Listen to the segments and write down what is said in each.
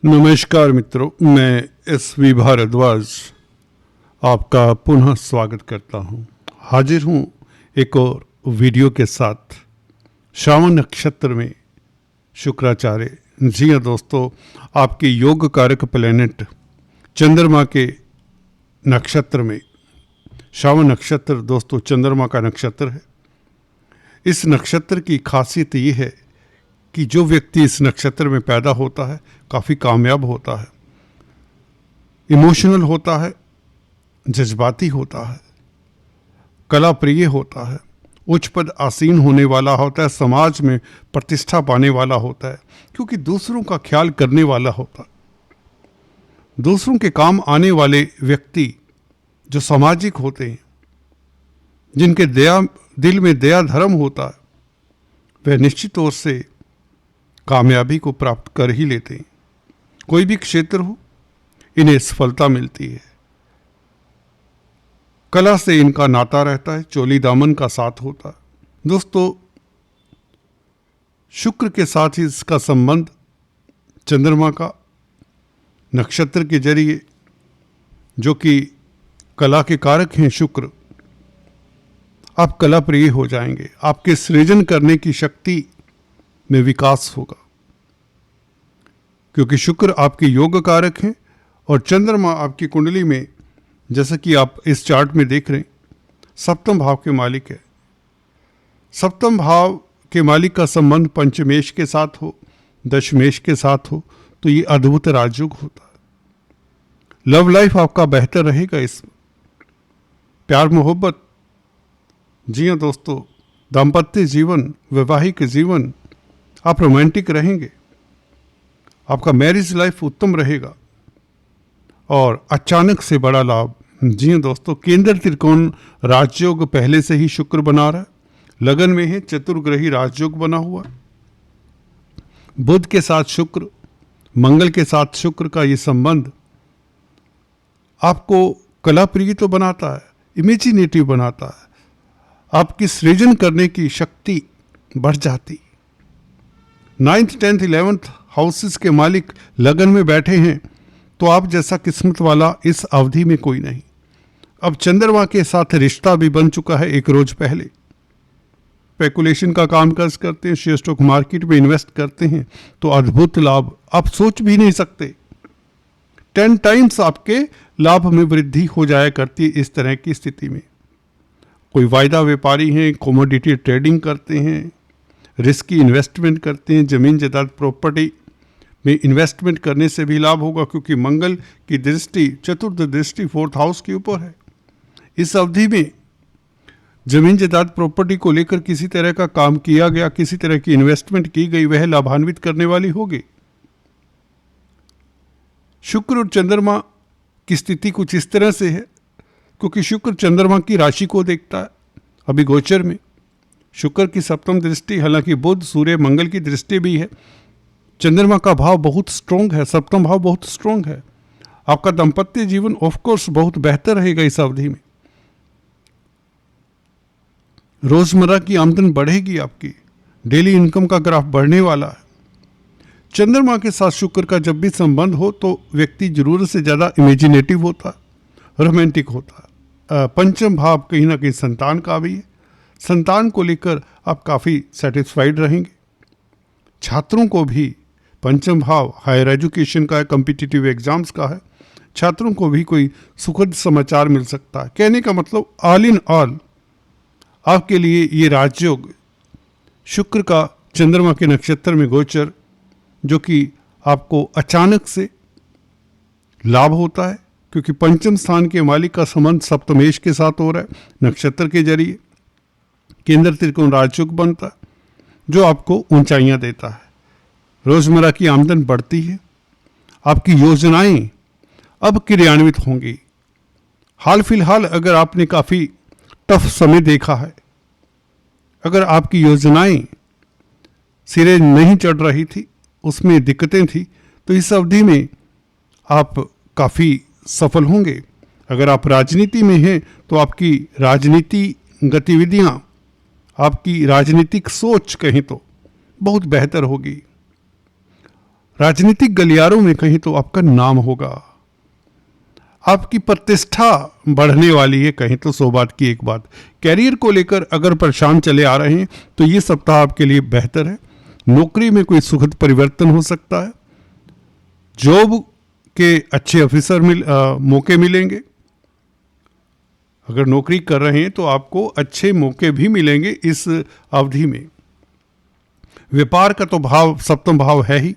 नमस्कार मित्रों, मैं SV भारद्वाज आपका पुनः स्वागत करता हूँ। हाजिर हूँ एक और वीडियो के साथ। श्रावण नक्षत्र में शुक्राचार्य, जी हाँ दोस्तों, आपके योग कारक प्लेनेट चंद्रमा के नक्षत्र में। श्रावण नक्षत्र दोस्तों चंद्रमा का नक्षत्र है। इस नक्षत्र की खासियत ये है कि जो व्यक्ति इस नक्षत्र में पैदा होता है काफ़ी कामयाब होता है, इमोशनल होता है, जज्बाती होता है, कला प्रिय होता है, उच्च पद आसीन होने वाला होता है, समाज में प्रतिष्ठा पाने वाला होता है, क्योंकि दूसरों का ख्याल करने वाला होता है। दूसरों के काम आने वाले व्यक्ति जो सामाजिक होते हैं, जिनके दिल में दया धर्म होता है, वह निश्चित तौर से कामयाबी को प्राप्त कर ही लेते हैं। कोई भी क्षेत्र हो, इन्हें सफलता मिलती है। कला से इनका नाता रहता है, चोली दामन का साथ होता है। दोस्तों, शुक्र के साथ ही इसका संबंध चंद्रमा का नक्षत्र के जरिए, जो कि कला के कारक हैं शुक्र, आप कला प्रिय हो जाएंगे। आपके सृजन करने की शक्ति में विकास होगा, क्योंकि शुक्र आपके योग कारक हैं और चंद्रमा आपकी कुंडली में, जैसा कि आप इस चार्ट में देख रहे हैं, सप्तम भाव के मालिक है। सप्तम भाव के मालिक का संबंध पंचमेश के साथ हो, दशमेश के साथ हो, तो ये अद्भुत राजयोग होता है। लव लाइफ आपका बेहतर रहेगा। इसमें प्यार मोहब्बत, जी हाँ दोस्तों, दाम्पत्य जीवन, वैवाहिक जीवन, आप रोमांटिक रहेंगे। आपका मैरिज लाइफ उत्तम रहेगा। और अचानक से बड़ा लाभ, जी हाँ दोस्तों, केंद्र त्रिकोण राजयोग पहले से ही शुक्र बना रहा है, लगन में है, चतुर्ग्रही राजयोग बना हुआ। बुध के साथ शुक्र, मंगल के साथ शुक्र का ये संबंध आपको कला प्रिय तो बनाता है, इमेजिनेटिव बनाता है, आपकी सृजन करने की शक्ति बढ़ जाती। 9th, 10th, 11th हाउसेस के मालिक लगन में बैठे हैं, तो आप जैसा किस्मत वाला इस अवधि में कोई नहीं। अब चंद्रमा के साथ रिश्ता भी बन चुका है एक रोज पहले। स्पेकुलेशन का कामकाज करते हैं, शेयर स्टॉक मार्केट में इन्वेस्ट करते हैं, तो अद्भुत लाभ आप सोच भी नहीं सकते। 10 टाइम्स आपके लाभ में वृद्धि हो जाया करती है इस तरह की स्थिति में। कोई वायदा व्यापारी हैं, कमोडिटी ट्रेडिंग करते हैं, रिस्की इन्वेस्टमेंट करते हैं, जमीन जायदाद प्रॉपर्टी में इन्वेस्टमेंट करने से भी लाभ होगा, क्योंकि मंगल की दृष्टि, चतुर्थ दृष्टि 4th हाउस के ऊपर है। इस अवधि में जमीन जायदाद प्रॉपर्टी को लेकर किसी तरह का काम किया गया, किसी तरह की इन्वेस्टमेंट की गई, वह लाभान्वित करने वाली होगी। शुक्र और चंद्रमा की स्थिति कुछ इस तरह से है, क्योंकि शुक्र चंद्रमा की राशि को देखता है। अभी गोचर में शुक्र की सप्तम दृष्टि, हालांकि बुध सूर्य मंगल की दृष्टि भी है। चंद्रमा का भाव बहुत स्ट्रोंग है, सप्तम भाव बहुत स्ट्रोंग है। आपका दाम्पत्य जीवन ऑफ कोर्स बहुत बेहतर रहेगा इस अवधि में। रोजमर्रा की आमदन बढ़ेगी, आपकी डेली इनकम का ग्राफ बढ़ने वाला है। चंद्रमा के साथ शुक्र का जब भी संबंध हो, तो व्यक्ति जरूरत से ज्यादा इमेजिनेटिव होता है, रोमांटिक होता है। पंचम भाव कहीं ना कहीं संतान का भी है। संतान को लेकर आप काफ़ी सेटिस्फाइड रहेंगे। छात्रों को भी पंचम भाव हायर एजुकेशन का है, कॉम्पिटिटिव एग्जाम्स का है, छात्रों को भी कोई सुखद समाचार मिल सकता है। कहने का मतलब ऑल इन ऑल आपके लिए ये राजयोग शुक्र का चंद्रमा के नक्षत्र में गोचर, जो कि आपको अचानक से लाभ होता है, क्योंकि पंचम स्थान के मालिक का संबंध सप्तमेश के साथ हो रहा है। नक्षत्र के जरिए केंद्र त्रिकोण राजयोग बनता है, जो आपको ऊंचाइयां देता है। रोजमर्रा की आमदन बढ़ती है। आपकी योजनाएं अब क्रियान्वित होंगी। हाल फिलहाल अगर आपने काफ़ी टफ समय देखा है, अगर आपकी योजनाएं सिरे नहीं चढ़ रही थी, उसमें दिक्कतें थी, तो इस अवधि में आप काफ़ी सफल होंगे। अगर आप राजनीति में हैं, तो आपकी राजनीति गतिविधियां, आपकी राजनीतिक सोच कहें तो बहुत बेहतर होगी। राजनीतिक गलियारों में कहीं तो आपका नाम होगा, आपकी प्रतिष्ठा बढ़ने वाली है। कहीं तो 100 बात की एक बात। कैरियर को लेकर अगर परेशान चले आ रहे हैं तो ये सप्ताह आपके लिए बेहतर है। नौकरी में कोई सुखद परिवर्तन हो सकता है। जॉब के अच्छे ऑफिसर मौके मिलेंगे। अगर नौकरी कर रहे हैं तो आपको अच्छे मौके भी मिलेंगे इस अवधि में। व्यापार का तो भाव सप्तम भाव है ही,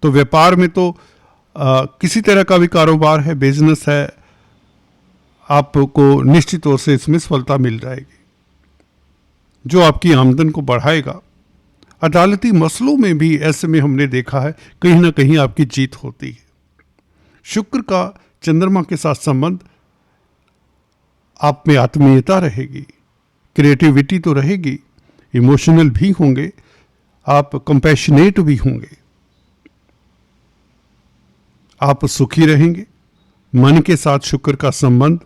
तो व्यापार में तो किसी तरह का भी कारोबार है, बिजनेस है, आपको निश्चित तौर से इसमें सफलता मिल जाएगी जो आपकी आमदन को बढ़ाएगा। अदालती मसलों में भी ऐसे में हमने देखा है कहीं ना कहीं आपकी जीत होती है। शुक्र का चंद्रमा के साथ संबंध, आप में आत्मीयता रहेगी, क्रिएटिविटी तो रहेगी, इमोशनल भी होंगे, आप कंपैशनेट भी होंगे, आप सुखी रहेंगे। मन के साथ शुक्र का संबंध,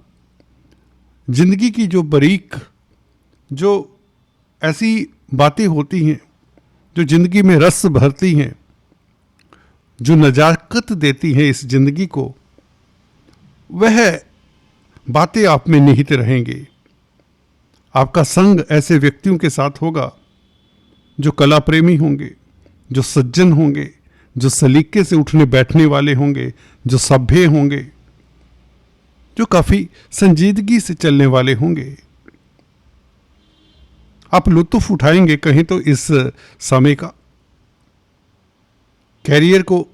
जिंदगी की जो बारीक जो ऐसी बातें होती हैं जो जिंदगी में रस भरती हैं, जो नजाकत देती हैं इस जिंदगी को, वह बातें आप में निहित रहेंगे। आपका संग ऐसे व्यक्तियों के साथ होगा जो कला प्रेमी होंगे, जो सज्जन होंगे, जो सलीके से उठने बैठने वाले होंगे, जो सभ्य होंगे, जो काफी संजीदगी से चलने वाले होंगे। आप लुत्फ उठाएंगे कहीं तो इस समय का। कैरियर को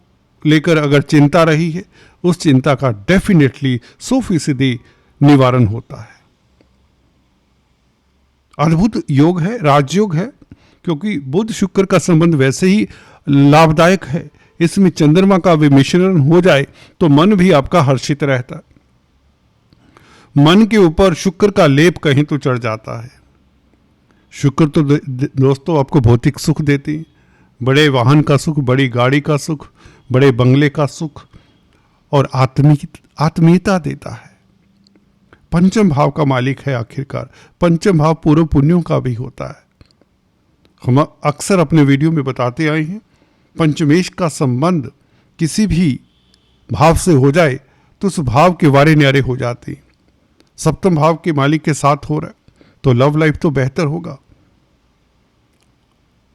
लेकर अगर चिंता रही है, उस चिंता का डेफिनेटली 100% निवारण होता है। अद्भुत योग है, राजयोग है, क्योंकि बुध शुक्र का संबंध वैसे ही लाभदायक है। इसमें चंद्रमा का विमिश्रण हो जाए तो मन भी आपका हर्षित रहता है। मन के ऊपर शुक्र का लेप कहीं तो चढ़ जाता है। शुक्र तो दोस्तों आपको भौतिक सुख देती है, बड़े वाहन का सुख, बड़ी गाड़ी का सुख, बड़े बंगले का सुख, और आत्मीयता देता है। पंचम भाव का मालिक है आखिरकार। पंचम भाव पूर्व पुण्यों का भी होता है। हम अक्सर अपने वीडियो में बताते आए हैं, पंचमेश का संबंध किसी भी भाव से हो जाए तो उस भाव के वारे न्यारे हो जाते हैं। सप्तम भाव के मालिक के साथ हो रहा है तो लव लाइफ तो बेहतर होगा,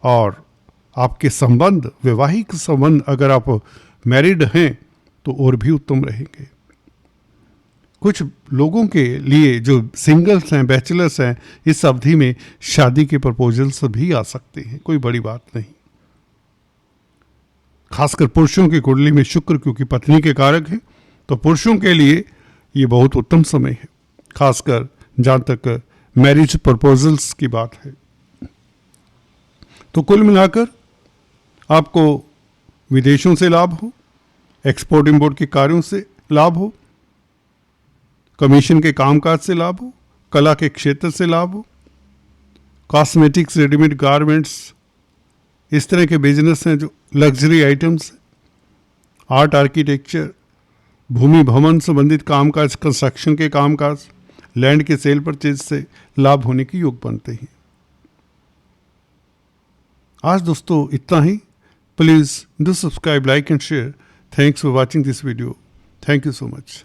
और आपके संबंध, वैवाहिक संबंध, अगर आप मैरिड हैं तो और भी उत्तम रहेंगे। कुछ लोगों के लिए जो सिंगल्स हैं, बैचलर्स हैं, इस अवधि में शादी के प्रपोजल्स भी आ सकते हैं, कोई बड़ी बात नहीं। खासकर पुरुषों की कुंडली में शुक्र क्योंकि पत्नी के कारक हैं, तो पुरुषों के लिए ये बहुत उत्तम समय है, खासकर जहाँ तक मैरिज प्रपोजल्स की बात है। तो कुल मिलाकर आपको विदेशों से लाभ हो, एक्सपोर्ट इंपोर्ट के कार्यों से लाभ हो, कमीशन के कामकाज से लाभ हो, कला के क्षेत्र से लाभ हो, कॉस्मेटिक्स, रेडीमेड गारमेंट्स, इस तरह के बिजनेस हैं जो लग्जरी आइटम्स, आर्ट, आर्किटेक्चर, भूमि भवन संबंधित कामकाज, कंस्ट्रक्शन के कामकाज, लैंड के सेल परचेज से लाभ होने के योग बनते हैं। आज दोस्तों इतना ही। Please do subscribe, like and share. Thanks for watching this video. Thank you so much.